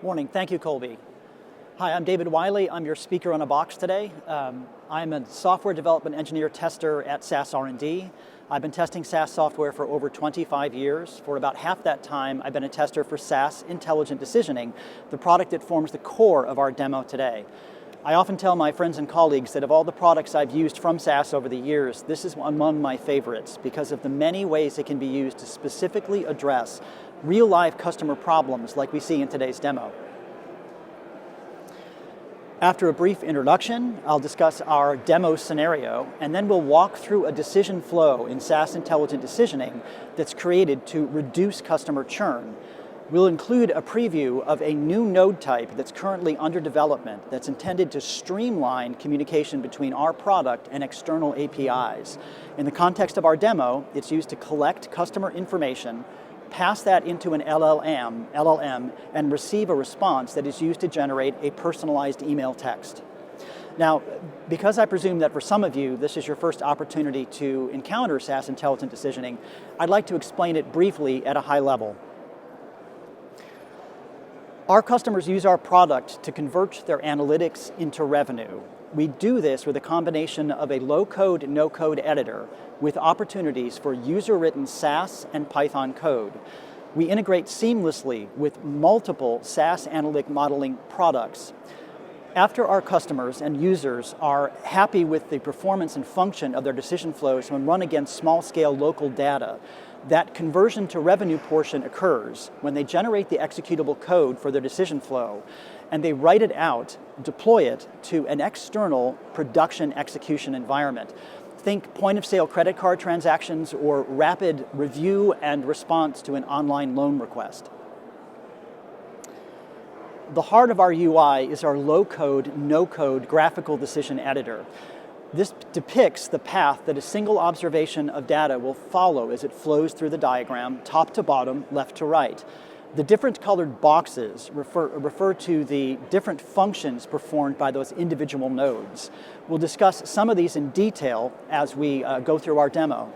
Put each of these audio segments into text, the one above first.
Morning, thank you, Colby. Hi, I'm David Wiley. I'm your speaker on a box today. I'm a software development engineer tester at SAS R&D. I've been testing SAS software for over 25 years. For about half that time, I've been a tester for SAS Intelligent Decisioning, the product that forms the core of our demo today. I often tell my friends and colleagues that of all the products I've used from SAS over the years, this is among my favorites because of the many ways it can be used to specifically address real live customer problems like we see in today's demo. After a brief introduction, I'll discuss our demo scenario, and then we'll walk through a decision flow in SAS Intelligent Decisioning that's created to reduce customer churn. We'll include a preview of a new node type that's currently under development that's intended to streamline communication between our product and external APIs. In the context of our demo, it's used to collect customer information, pass that into an LLM, and receive a response that is used to generate a personalized email text. Now, because I presume that for some of you, this is your first opportunity to encounter SAS Intelligent Decisioning, I'd like to explain it briefly at a high level. Our customers use our product to convert their analytics into revenue. We do this with a combination of a low-code, no-code editor with opportunities for user-written SAS and Python code. We integrate seamlessly with multiple SAS analytic modeling products. After our customers and users are happy with the performance and function of their decision flows when run against small-scale local data, that conversion to revenue portion occurs when they generate the executable code for their decision flow, and they write it out, deploy it to an external production execution environment. Think point-of-sale credit card transactions or rapid review and response to an online loan request. The heart of our UI is our low-code, no-code graphical decision editor. This depicts the path that a single observation of data will follow as it flows through the diagram, top to bottom, left to right. The different colored boxes refer to the different functions performed by those individual nodes. We'll discuss some of these in detail as we go through our demo.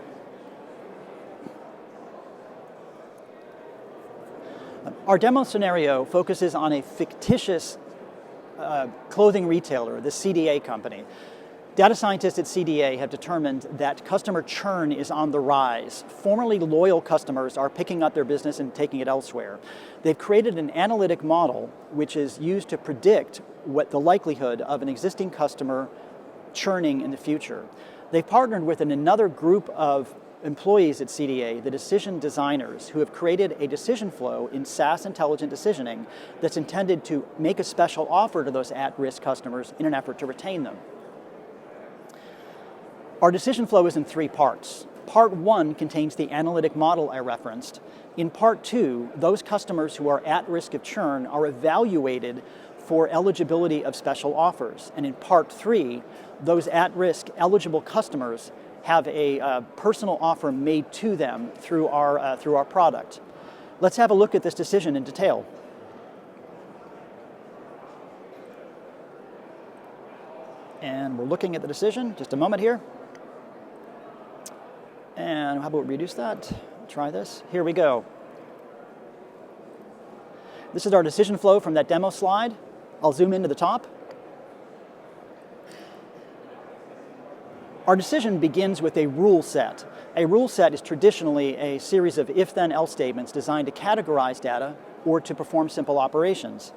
Our demo scenario focuses on a fictitious clothing retailer, the CDA company. Data scientists at CDA have determined that customer churn is on the rise. Formerly loyal customers are picking up their business and taking it elsewhere. They've created an analytic model which is used to predict what the likelihood of an existing customer churning in the future. They've partnered with another group of employees at CDA, the decision designers, who have created a decision flow in SAS Intelligent Decisioning that's intended to make a special offer to those at-risk customers in an effort to retain them. Our decision flow is in three parts. Part one contains the analytic model I referenced. In part two, those customers who are at risk of churn are evaluated for eligibility of special offers. And in part three, those at-risk eligible customers have a personal offer made to them through our product. Let's have a look at this decision in detail. And we're looking at the decision, just a moment here. And how about we reduce that? Try this. Here we go. This is our decision flow from that demo slide. I'll zoom into the top. Our decision begins with a rule set. A rule set is traditionally a series of if-then-else statements designed to categorize data or to perform simple operations.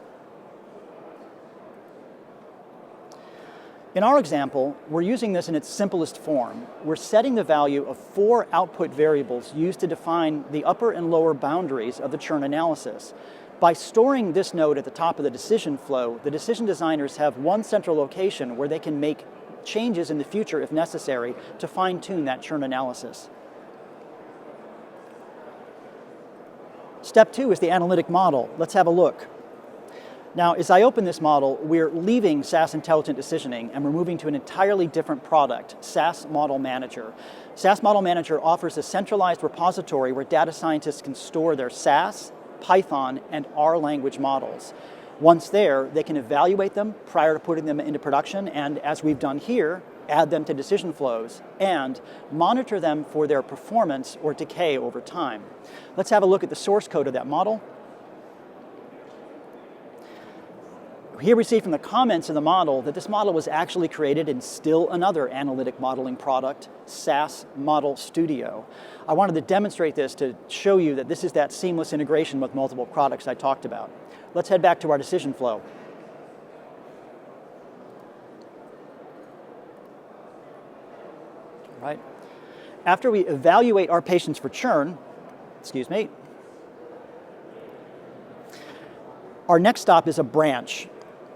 In our example, we're using this in its simplest form. We're setting the value of 4 output variables used to define the upper and lower boundaries of the churn analysis. By storing this node at the top of the decision flow, the decision designers have one central location where they can make changes in the future if necessary to fine-tune that churn analysis. Step 2 is the analytic model. Let's have a look. Now, as I open this model, we're leaving SAS Intelligent Decisioning and we're moving to an entirely different product, SAS Model Manager. SAS Model Manager offers a centralized repository where data scientists can store their SAS, Python, and R language models. Once there, they can evaluate them prior to putting them into production, and as we've done here, add them to decision flows, and monitor them for their performance or decay over time. Let's have a look at the source code of that model. Here we see from the comments in the model that this model was actually created in still another analytic modeling product, SAS Model Studio. I wanted to demonstrate this to show you that this is that seamless integration with multiple products I talked about. Let's head back to our decision flow. Right. After we evaluate our patients for churn, our next stop is a branch.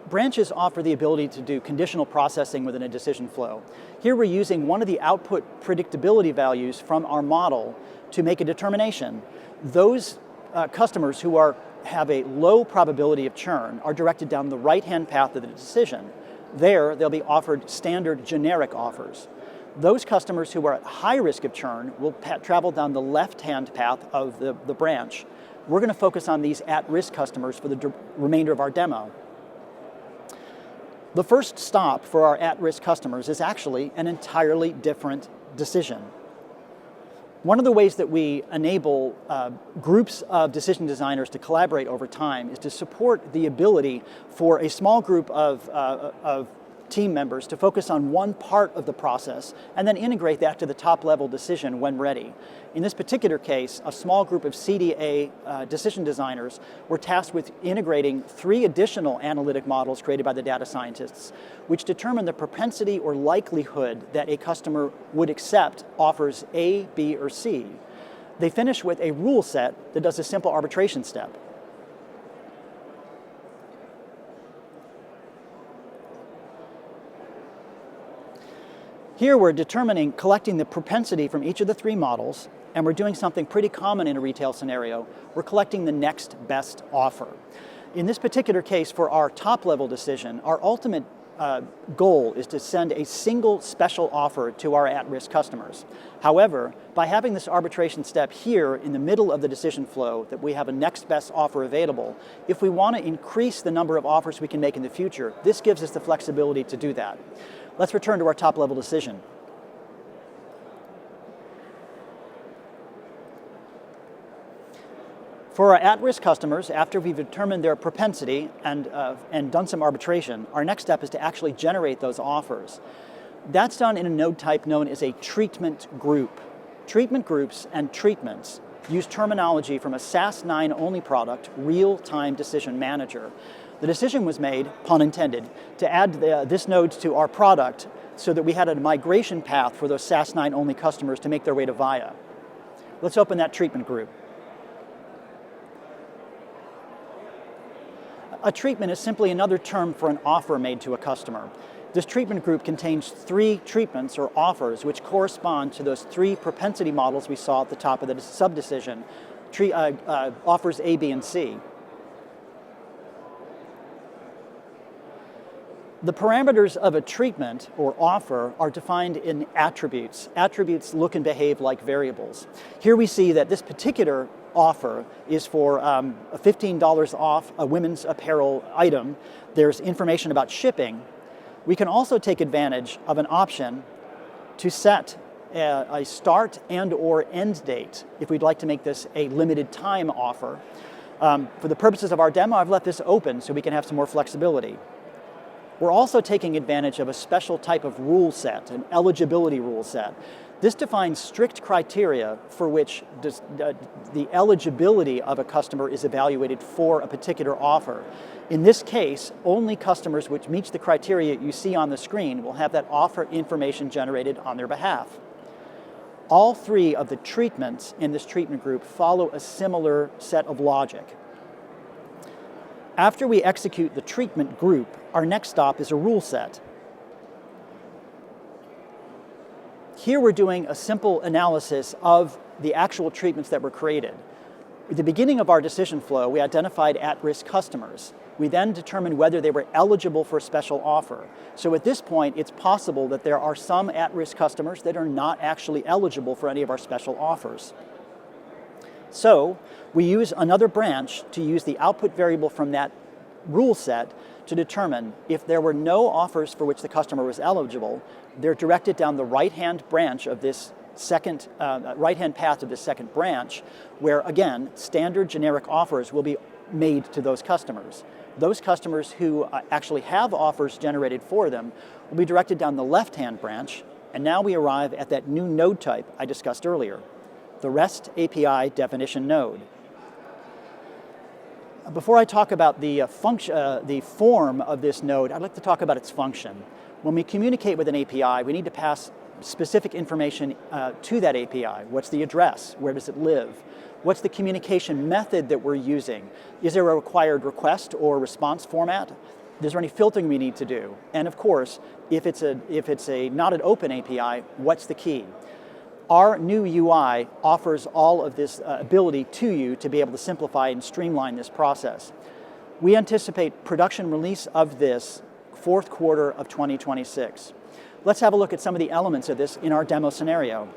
Branches offer the ability to do conditional processing within a decision flow. Here we're using one of the output predictability values from our model to make a determination. Those customers who have a low probability of churn are directed down the right-hand path of the decision. There, they'll be offered standard generic offers. Those customers who are at high risk of churn will travel down the left-hand path of the branch. We're going to focus on these at-risk customers for the remainder of our demo. The first stop for our at-risk customers is actually an entirely different decision. One of the ways that we enable groups of decision designers to collaborate over time is to support the ability for a small group of team members to focus on one part of the process and then integrate that to the top-level decision when ready. In this particular case, a small group of CDA decision designers were tasked with integrating 3 additional analytic models created by the data scientists, which determine the propensity or likelihood that a customer would accept offers A, B, or C. They finish with a rule set that does a simple arbitration step. Here we're collecting the propensity from each of the 3 models, and we're doing something pretty common in a retail scenario. We're collecting the next best offer. In this particular case, for our top-level decision, our ultimate goal is to send a single special offer to our at-risk customers. However, by having this arbitration step here in the middle of the decision flow, that we have a next best offer available, if we want to increase the number of offers we can make in the future, this gives us the flexibility to do that. Let's return to our top-level decision. For our at-risk customers, after we've determined their propensity and done some arbitration, our next step is to actually generate those offers. That's done in a node type known as a treatment group. Treatment groups and treatments use terminology from a SAS 9 only product, Real-Time Decision Manager. The decision was made, pun intended, to add this node to our product so that we had a migration path for those SAS 9 only customers to make their way to VIA. Let's open that treatment group. A treatment is simply another term for an offer made to a customer. This treatment group contains 3 treatments or offers which correspond to those 3 propensity models we saw at the top of the sub-decision, offers A, B, and C. The parameters of a treatment or offer are defined in attributes. Attributes look and behave like variables. Here we see that this particular offer is for $15 off a women's apparel item. There's information about shipping. We can also take advantage of an option to set a start and or end date if we'd like to make this a limited time offer. For the purposes of our demo, I've left this open so we can have some more flexibility. We're also taking advantage of a special type of rule set, an eligibility rule set. This defines strict criteria for which the eligibility of a customer is evaluated for a particular offer. In this case, only customers which meet the criteria you see on the screen will have that offer information generated on their behalf. All 3 of the treatments in this treatment group follow a similar set of logic. After we execute the treatment group, our next stop is a rule set. Here we're doing a simple analysis of the actual treatments that were created. At the beginning of our decision flow, we identified at-risk customers. We then determined whether they were eligible for a special offer. So at this point, it's possible that there are some at-risk customers that are not actually eligible for any of our special offers. So we use another branch to use the output variable from that rule set to determine if there were no offers for which the customer was eligible, they're directed down the right-hand branch of this right-hand path of this second branch, where again, standard generic offers will be made to those customers. Those customers who actually have offers generated for them will be directed down the left-hand branch, and now we arrive at that new node type I discussed earlier, the REST API definition node. Before I talk about the form of this node, I'd like to talk about its function. When we communicate with an API, we need to pass specific information to that API. What's the address? Where does it live? What's the communication method that we're using? Is there a required request or response format? Is there any filtering we need to do? And of course, if it's not an open API, what's the key? Our new UI offers all of this ability to you to be able to simplify and streamline this process. We anticipate production release of this fourth quarter of 2026. Let's have a look at some of the elements of this in our demo scenario.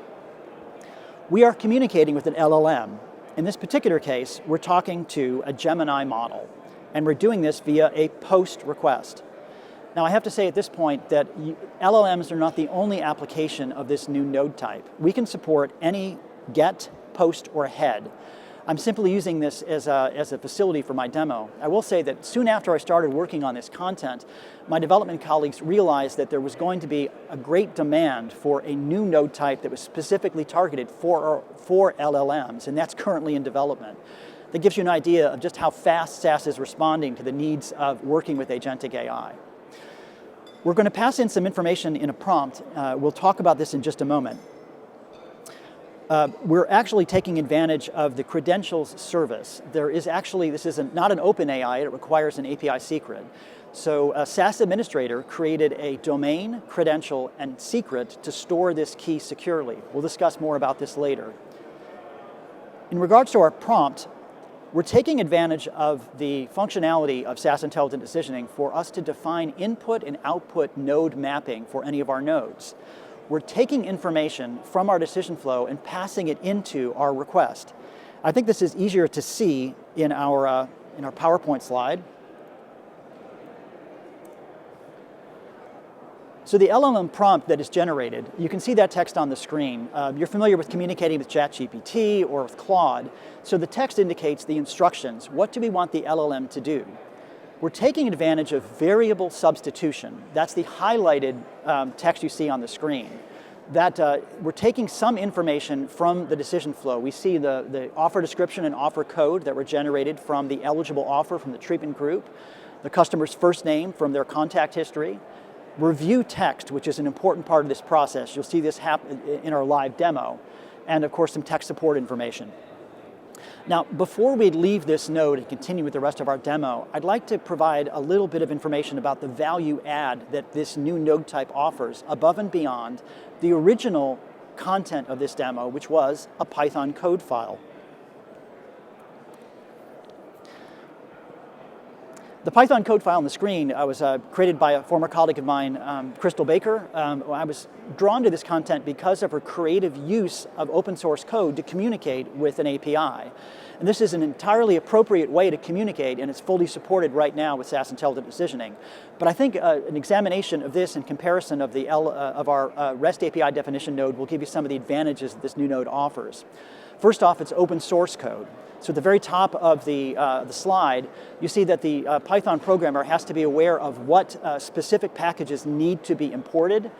We are communicating with an LLM. In this particular case, we're talking to a Gemini model, and we're doing this via a POST request. Now, I have to say at this point that LLMs are not the only application of this new node type. We can support any GET, POST, or HEAD. I'm simply using this as a facility for my demo. I will say that soon after I started working on this content, my development colleagues realized that there was going to be a great demand for a new node type that was specifically targeted for LLMs, and that's currently in development. That gives you an idea of just how fast SAS is responding to the needs of working with agentic AI. We're going to pass in some information in a prompt. We'll talk about this in just a moment. We're actually taking advantage of the credentials service. This is not an open AI, it requires an API secret. So a SAS administrator created a domain, credential, and secret to store this key securely. We'll discuss more about this later. In regards to our prompt, we're taking advantage of the functionality of SAS Intelligent Decisioning for us to define input and output node mapping for any of our nodes. We're taking information from our decision flow and passing it into our request. I think this is easier to see in our PowerPoint slide. So the LLM prompt that is generated, you can see that text on the screen. You're familiar with communicating with ChatGPT or with Claude. So the text indicates the instructions. What do we want the LLM to do? We're taking advantage of variable substitution. That's the highlighted text you see on the screen. We're taking some information from the decision flow. We see the offer description and offer code that were generated from the eligible offer from the treatment group, the customer's first name from their contact history, review text, which is an important part of this process. You'll see this happen in our live demo, and of course some tech support information. Now, before we leave this node and continue with the rest of our demo, I'd like to provide a little bit of information about the value add that this new node type offers above and beyond the original content of this demo, which was a Python code file. The Python code file on the screen was created by a former colleague of mine, Crystal Baker. I was drawn to this content because of her creative use of open source code to communicate with an API. And this is an entirely appropriate way to communicate, and it's fully supported right now with SAS Intelligent Decisioning. But I think an examination of this in comparison of our REST API definition node will give you some of the advantages that this new node offers. First off, it's open source code. So at the very top of the slide, you see that the Python programmer has to be aware of what specific packages need to be imported.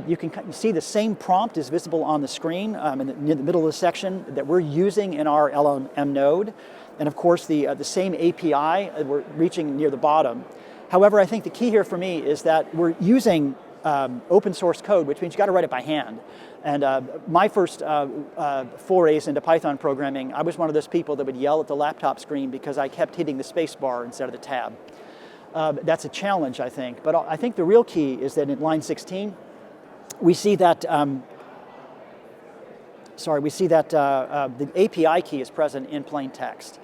You can see the same prompt is visible on the screen in the middle of the section that we're using in our LLM node. And of course, the same API we're reaching near the bottom. However, I think the key here for me is that we're using open source code, which means you got to write it by hand. And my first forays into Python programming, I was one of those people that would yell at the laptop screen because I kept hitting the space bar instead of the tab. That's a challenge, I think. But I think the real key is that in line 16, we see that the API key is present in plain text.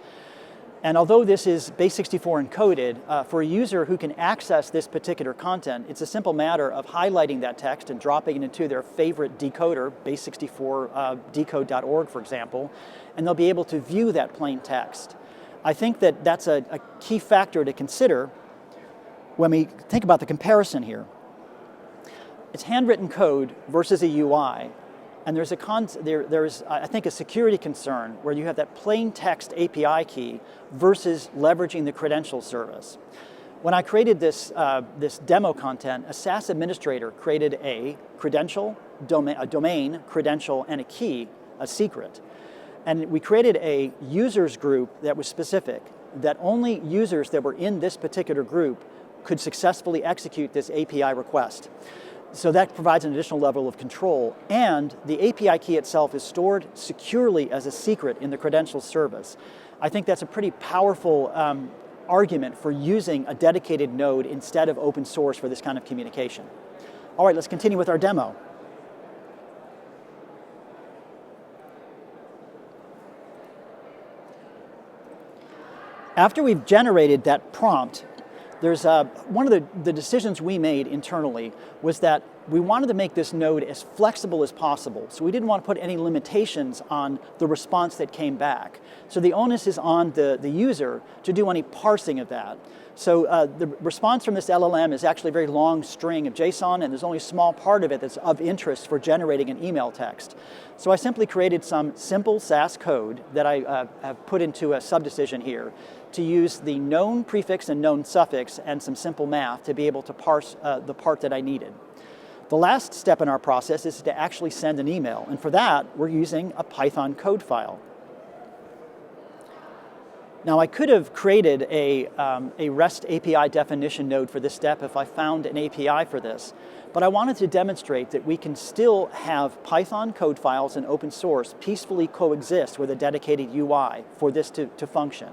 And although this is base64 encoded, for a user who can access this particular content, it's a simple matter of highlighting that text and dropping it into their favorite decoder, base64 decode.org, for example, and they'll be able to view that plain text. I think that that's a key factor to consider when we think about the comparison here. It's handwritten code versus a UI. And there's I think, a security concern where you have that plain text API key versus leveraging the credential service. When I created this demo content, a SAS administrator created a credential, a domain, credential, and a key, a secret. And we created a users group that was specific, that only users that were in this particular group could successfully execute this API request. So that provides an additional level of control, and the API key itself is stored securely as a secret in the credential service. I think that's a pretty powerful argument for using a dedicated node instead of open source for this kind of communication. All right, let's continue with our demo. After we've generated that prompt, there's one of the decisions we made internally was that we wanted to make this node as flexible as possible. So we didn't want to put any limitations on the response that came back. So the onus is on the user to do any parsing of that. So the response from this LLM is actually a very long string of JSON, and there's only a small part of it that's of interest for generating an email text. So I simply created some simple SAS code that I have put into a subdecision here to use the known prefix and known suffix and some simple math to be able to parse the part that I needed. The last step in our process is to actually send an email, and for that we're using a Python code file. Now I could have created a REST API definition node for this step if I found an API for this, but I wanted to demonstrate that we can still have Python code files and open source peacefully coexist with a dedicated UI for this to function.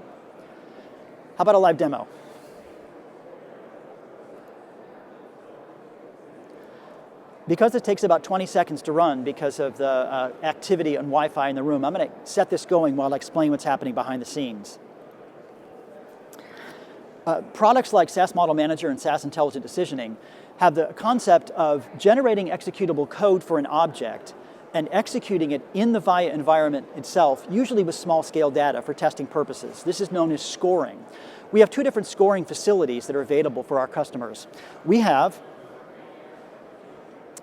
How about a live demo? Because it takes about 20 seconds to run because of the activity and Wi-Fi in the room, I'm going to set this going while I explain what's happening behind the scenes. Products like SAS Model Manager and SAS Intelligent Decisioning have the concept of generating executable code for an object and executing it in the VIA environment itself, usually with small-scale data for testing purposes. This is known as scoring. We have two different scoring facilities that are available for our customers. We have,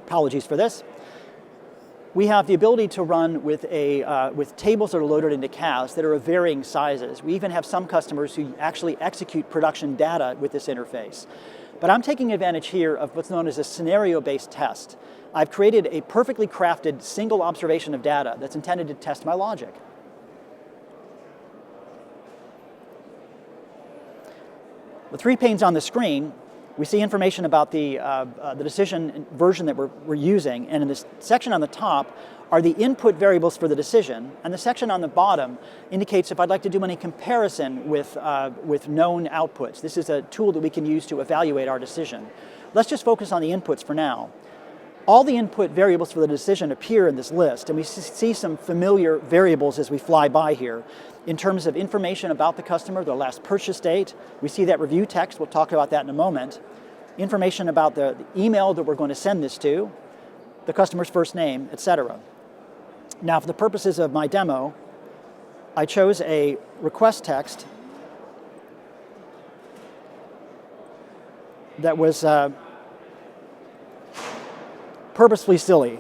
apologies for this, we have the ability to run with tables that are loaded into CAS that are of varying sizes. We even have some customers who actually execute production data with this interface. But I'm taking advantage here of what's known as a scenario-based test. I've created a perfectly crafted single observation of data that's intended to test my logic. The three panes on the screen, we see information about the decision version that we're using, and in this section on the top are the input variables for the decision, and the section on the bottom indicates if I'd like to do any comparison with known outputs. This is a tool that we can use to evaluate our decision. Let's just focus on the inputs for now. All the input variables for the decision appear in this list, and we see some familiar variables as we fly by here. In terms of information about the customer, their last purchase date, we see that review text, we'll talk about that in a moment. Information about the email that we're going to send this to, the customer's first name, etc. Now, for the purposes of my demo, I chose a request text that was purposefully silly.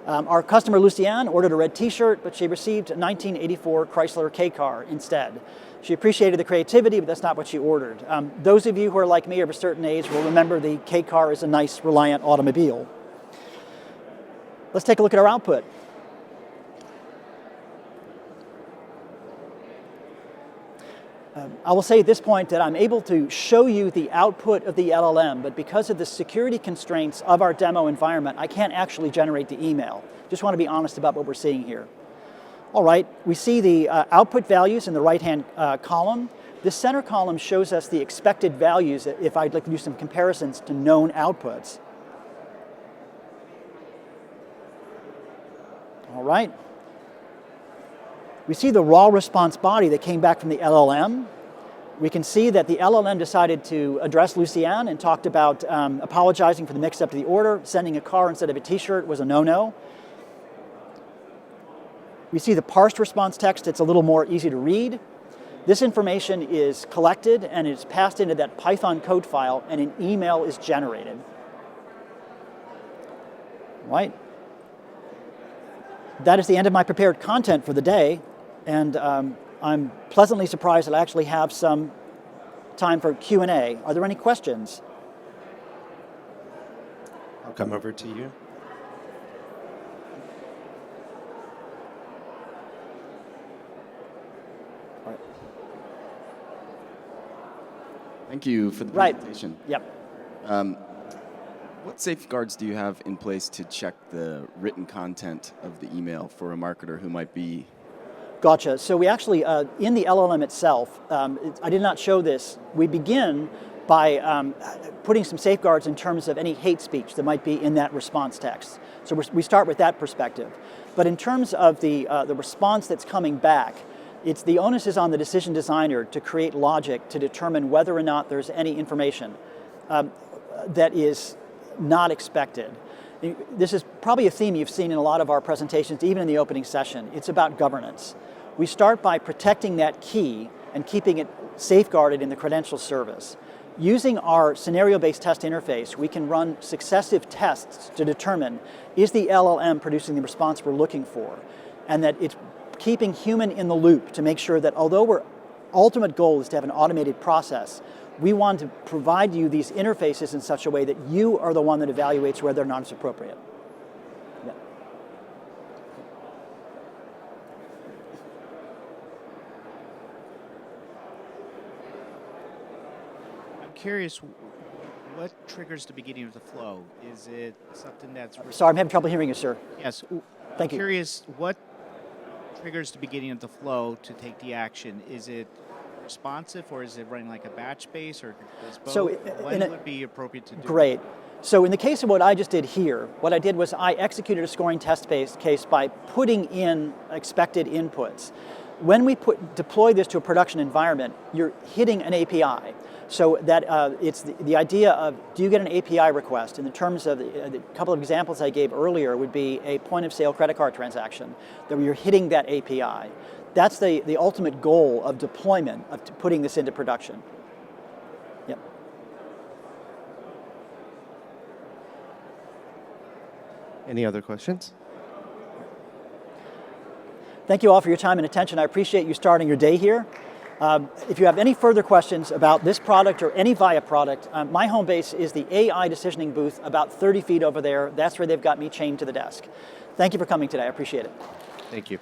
Our customer Lucienne ordered a red t-shirt, but she received a 1984 Chrysler K-car instead. She appreciated the creativity, but that's not what she ordered. Those of you who are like me of a certain age will remember the K-car is a nice, reliant automobile. Let's take a look at our output. I will say at this point that I'm able to show you the output of the LLM, but because of the security constraints of our demo environment, I can't actually generate the email. Just want to be honest about what we're seeing here. All right, we see the output values in the right-hand column. This center column shows us the expected values if I'd like to do some comparisons to known outputs. All right. We see the raw response body that came back from the LLM. We can see that the LLM decided to address Lucienne and talked about apologizing for the mix-up to the order. Sending a car instead of a t-shirt was a no-no. We see the parsed response text. It's a little more easy to read. This information is collected and is passed into that Python code file, and an email is generated. Right? That is the end of my prepared content for the day, and I'm pleasantly surprised that I actually have some time for Q&A. Are there any questions? I'll come over to you. Thank you for the presentation. Yep. What safeguards do you have in place to check the written content of the email for a marketer who might be? Gotcha. So we actually, in the LLM itself, I did not show this. We begin by putting some safeguards in terms of any hate speech that might be in that response text. So we start with that perspective. But in terms of the response that's coming back, the onus is on the decision designer to create logic to determine whether or not there's any information that is not expected. This is probably a theme you've seen in a lot of our presentations, even in the opening session. It's about governance. We start by protecting that key and keeping it safeguarded in the credential service. Using our scenario-based test interface, we can run successive tests to determine, is the LLM producing the response we're looking for? And that it's keeping human in the loop to make sure that although our ultimate goal is to have an automated process, we want to provide you these interfaces in such a way that you are the one that evaluates whether or not it's appropriate. Yeah. I'm curious, what triggers the beginning of the flow? Is it something that's... Sorry, I'm having trouble hearing you, sir. Yes. Thank you. I'm curious, what triggers the beginning of the flow to take the action? Is it responsive, or is it running like a batch base, or does both? So when would be appropriate to do Great. So in the case of what I just did here, what I did was I executed a scoring test case by putting in expected inputs. When we deploy this to a production environment, you're hitting an API. So that it's the idea of, do you get an API request? In terms of the couple of examples I gave earlier would be a point of sale credit card transaction, that you're hitting that API. That's the ultimate goal of deployment, of putting this into production. Yep. Any other questions? Thank you all for your time and attention. I appreciate you starting your day here. If you have any further questions about this product or any VIA product, my home base is the AI decisioning booth about 30 feet over there. That's where they've got me chained to the desk. Thank you for coming today. I appreciate it. Thank you.